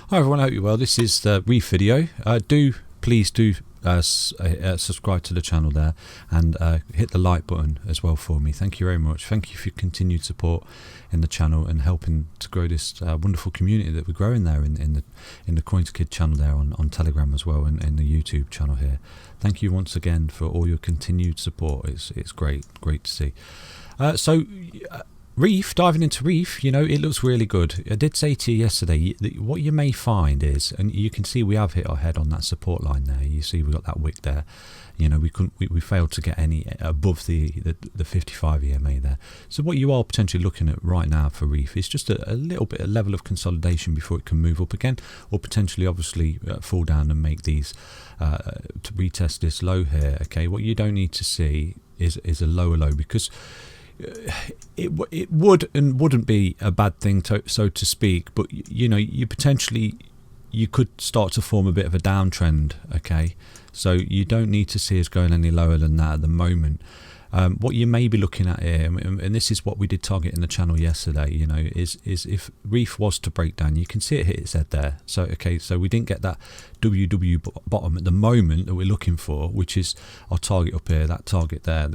Hi everyone, I hope you're well. This is the Reef video. Please do subscribe to the channel there and hit the like button as well for me. Thank you very much. Thank you for your continued support in the channel and helping to grow this wonderful community that we're growing there in the CoinsKid channel there on Telegram as well, and in the YouTube channel here. Thank you once again for all your continued support. It's great to see. Reef, diving into Reef, you know, it looks really good. I did say to you yesterday, what you may find is, and you can see we have hit our head on that support line there. You see we got that wick there. You know, we failed to get any above the 55 EMA there. So what you are potentially looking at right now for Reef is just a little bit of level of consolidation before it can move up again, or potentially obviously fall down and make these to retest this low here. Okay, what you don't need to see is a lower low, because it would and wouldn't be a bad thing, so to speak, but you know, you could start to form a bit of a downtrend. Okay, so you don't need to see us going any lower than that at the moment. What you may be looking at here, and this is what we did target in the channel yesterday, you know, is if Reef was to break down, you can see it hit its head there. So okay, so we didn't get that WW bottom at the moment that we're looking for, which is our target up here, that target there,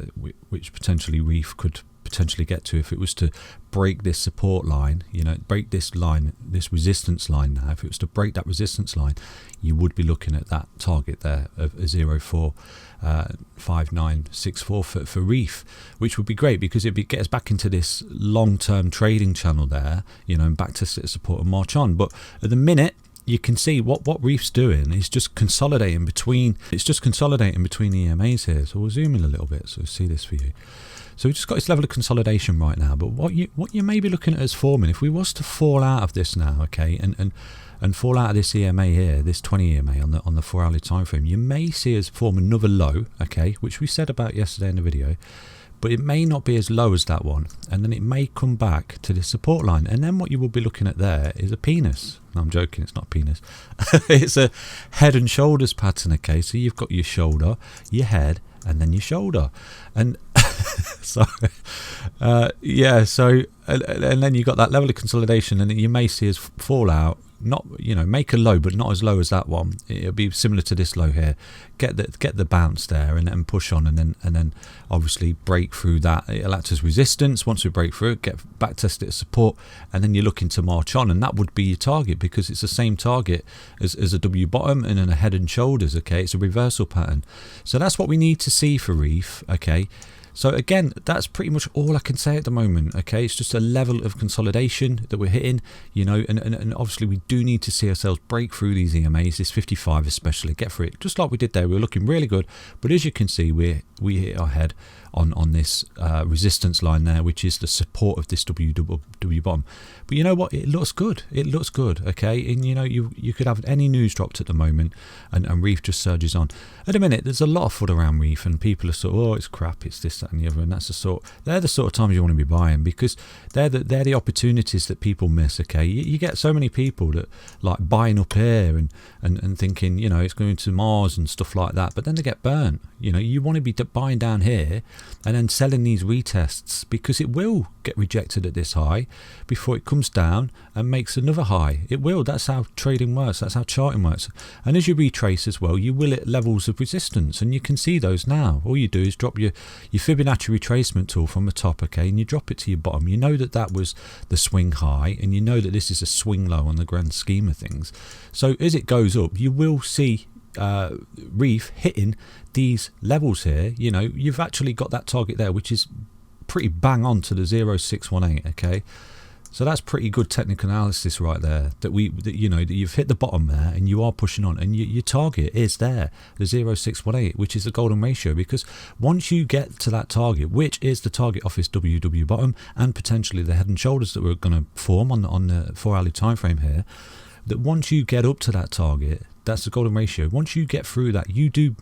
which potentially Reef could potentially get to if it was to break this support line, you know, break this line, this resistance line. Now if it was to break that resistance line, you would be looking at that target there of 0.45964 for Reef, which would be great, because it'd get us back into this long-term trading channel there, you know, and back to support and march on. But at the minute, you can see what Reef's doing is just consolidating between, it's just consolidating between the EMAs here. So we'll zoom in a little bit so we'll see this for you. So we've just got this level of consolidation right now, but what you may be looking at as forming, if we was to fall out of this now, okay, and fall out of this EMA here, this 20 EMA on the 4 hourly time frame, you may see us form another low, okay, which we said about yesterday in the video, but it may not be as low as that one, and then it may come back to the support line, and then what you will be looking at there is a penis. No, I'm joking, it's not a penis. It's a head and shoulders pattern, okay, so you've got your shoulder, your head, and then your shoulder, and and then you got that level of consolidation, and you may see us fall out, not, you know, make a low, but not as low as that one. It'll be similar to this low here, get the bounce there, and push on, and then obviously break through that. It'll act as resistance. Once we break through it, get back test it as support, and then you're looking to march on, and that would be your target, because it's the same target as a W bottom and then a head and shoulders. Okay, it's a reversal pattern, so that's what we need to see for Reef. Okay, so again, that's pretty much all I can say at the moment. Okay, it's just a level of consolidation that we're hitting, you know, and obviously we do need to see ourselves break through these EMAs, this 55 especially, get through it, just like we did there. We were looking really good, but as you can see, we hit our head on this resistance line there, which is the support of this W bottom. But you know what, it looks good, okay, and you know, you could have any news dropped at the moment, and Reef just surges on. At the minute, there's a lot of foot around Reef, and people are sort of, oh, it's crap, it's this, that and the other, and they're the sort of times you want to be buying, because they're the opportunities that people miss. Okay, you get so many people that like buying up here and thinking, you know, it's going to Mars and stuff like that, but then they get burnt. You know, you want to be buying down here and then selling these retests, because it will get rejected at this high before it comes down and makes another high. It will. That's how trading works, that's how charting works. And as you retrace as well, you will hit levels of resistance, and you can see those now. All you do is drop your Fibonacci retracement tool from the top, okay, and you drop it to your bottom. You know that was the swing high, and you know that this is a swing low on the grand scheme of things. So as it goes up, you will see Reef hitting these levels here. You know, you've actually got that target there, which is pretty bang on to the 0.618. okay, so that's pretty good technical analysis right there, that you know, that you've hit the bottom there and you are pushing on, and your target is there, the 0.618, which is the golden ratio, because once you get to that target, which is the target off this WW bottom and potentially the head and shoulders that we're going to form on the 4 hourly time frame here, that once you get up to that target, that's the golden ratio. Once you get through that, you do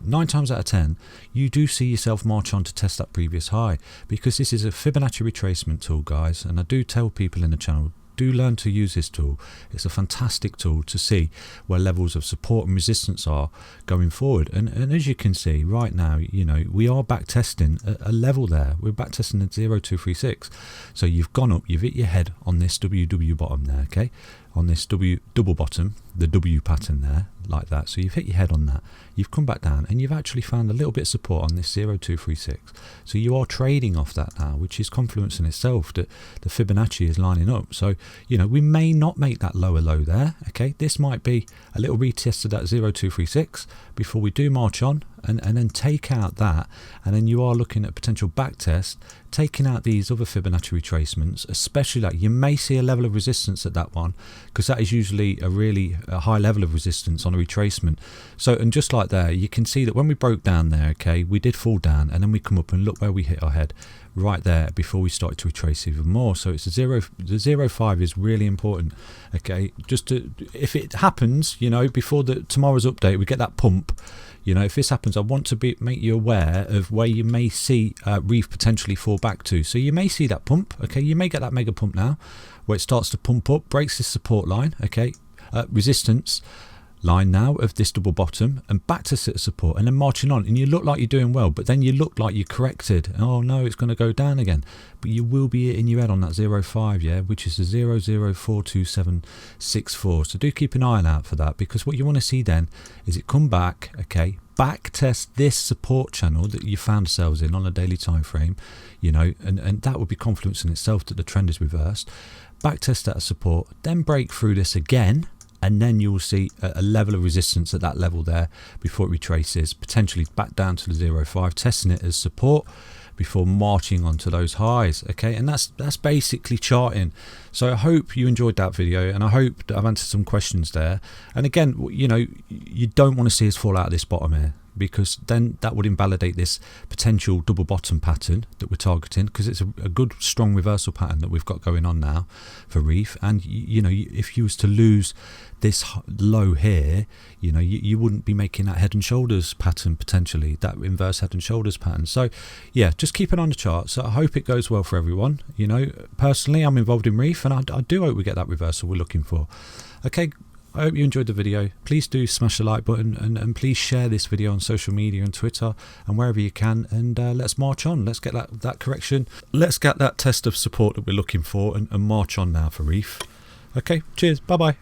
9 times out of 10, you do see yourself march on to test that previous high, because this is a Fibonacci retracement tool, guys, and I do tell people in the channel, do learn to use this tool. It's a fantastic tool to see where levels of support and resistance are going forward. And as you can see right now, you know, we are back testing a level there. We're back testing at 0.236. So you've gone up, you've hit your head on this WW bottom there, okay? on this double bottom, the W pattern there, like that. So you've hit your head on that, you've come back down, and you've actually found a little bit of support on this 0236. So you are trading off that now, which is confluence in itself, that the Fibonacci is lining up. So, you know, we may not make that lower low there. Okay, this might be a little retest of that 0236 before we do march on, and then take out that, and then you are looking at potential back test, taking out these other Fibonacci retracements, especially like you may see a level of resistance at that one, because that is usually a high level of resistance on a retracement. So, and just like there, you can see that when we broke down there, okay, we did fall down, and then we come up and look where we hit our head right there before we started to retrace even more. So it's the 05 is really important. Okay, just to, if it happens, you know, before tomorrow's update, we get that pump. You know, if this happens, I want to make you aware of where you may see Reef potentially fall back to. So you may see that pump, okay? You may get that mega pump now, where it starts to pump up, breaks this support line, okay? Resistance line now of this double bottom, and back to support, and then marching on, and you look like you're doing well, but then you look like you corrected. Oh no, it's going to go down again. But you will be in your head on that 05, yeah, which is the 004274. So do keep an eye out for that, because what you want to see then is it come back, okay, back test this support channel that you found yourselves in on a daily time frame, you know, and that would be confluence in itself that the trend is reversed. Back test that support, then break through this again, and then you'll see a level of resistance at that level there before it retraces, potentially back down to the 05, testing it as support before marching onto those highs. Okay, and that's basically charting. So I hope you enjoyed that video, and I hope that I've answered some questions there. And again, you know, you don't want to see us fall out of this bottom here, because then that would invalidate this potential double bottom pattern that we're targeting, because it's a good strong reversal pattern that we've got going on now for Reef. And you know, if you was to lose this low here, you know, you wouldn't be making that head and shoulders pattern, potentially that inverse head and shoulders pattern. So yeah, just keep it on the chart. So I hope it goes well for everyone. You know, personally, I'm involved in Reef, and I do hope we get that reversal we're looking for. Okay, I hope you enjoyed the video. Please do smash the like button, and please share this video on social media and Twitter and wherever you can, and let's march on. Let's get that correction. Let's get that test of support that we're looking for, and march on now for Reef. Okay, cheers. Bye-bye.